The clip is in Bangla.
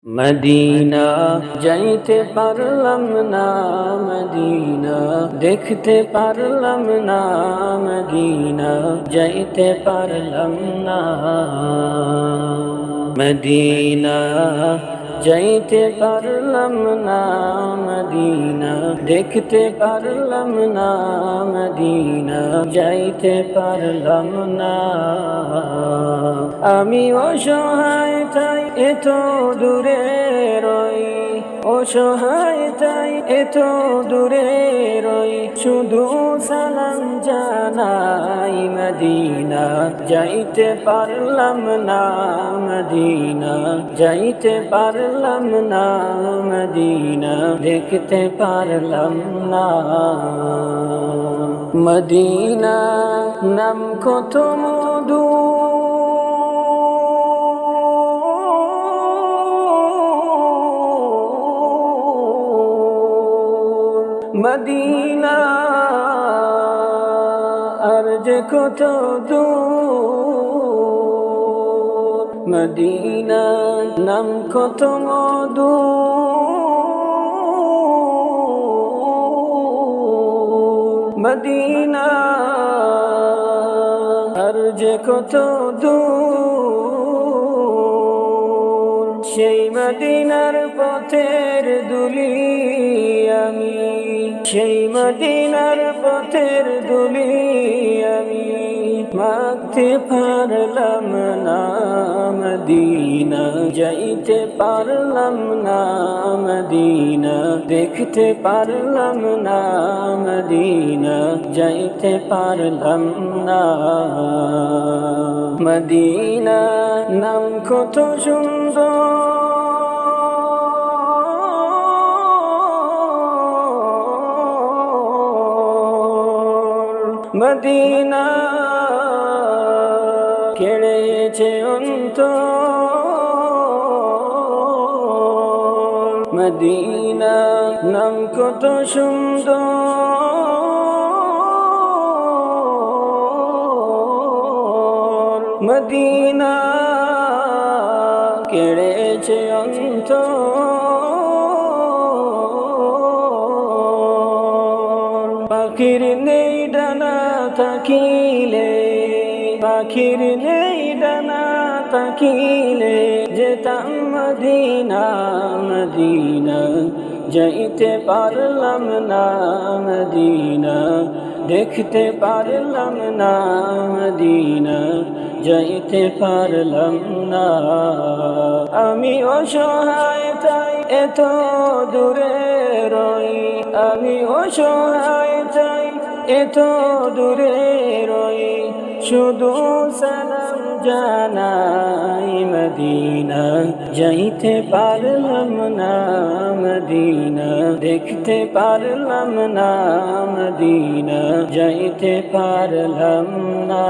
মদিনা যাইতে পারলাম না, মদিনা দেখতে পারলাম না, মদিনা যাইতে পারলাম না। মদিনা যাইতে পারলাম না, মদিনা দেখতে পারলাম না, মদিনা যাইতে পারলাম না। আমি অসহায় তাই এত দূরে রই, অসহায় তাই এত দূরে রই, শুধু সালাম জানাই। মদিনা যাইতে পারলাম না, মদিনা যাইতে পারলাম না, মদিনা দেখতে পারলাম না। মদিনা নাম কত মধু, মদিনা আর যে কত দূর, মদিনা নাম কত মধু, মদিনা আর যে কত দূর, সেই মদিনার পথের দুলি আমি, সেই মদিনার পথের দুলি আমি মাখতে পারলাম না। মদিনা যাইতে পারলাম না, মদিনা দেখতে পারলাম না, মদিনা যাইতে পারলাম না। মদিনা নাম কত সুন্দর, মদিনা কেড়েছে অন্তর, মদিনা নাম কত সুন্দর, মদিনা কেড়েছে অন্তর। পাখির নেই ডানা থাকিলে, পাখির নেই ডানা থাকিলে যেতাম মদিনা, মদিনা যাইতে পারলাম না, মদিনা দেখতে পারলাম না, মদিনা যাইতে পারলাম না। আমি অসহায় তাই এত দূরে রই, আমি অসহায় তাই এত দূরে রই, শুধু সালাম জানাই। মদিনা যাইতে পারলাম না, মদিনা দেখতে পারলাম না, মদিনা যাইতে পারলাম না।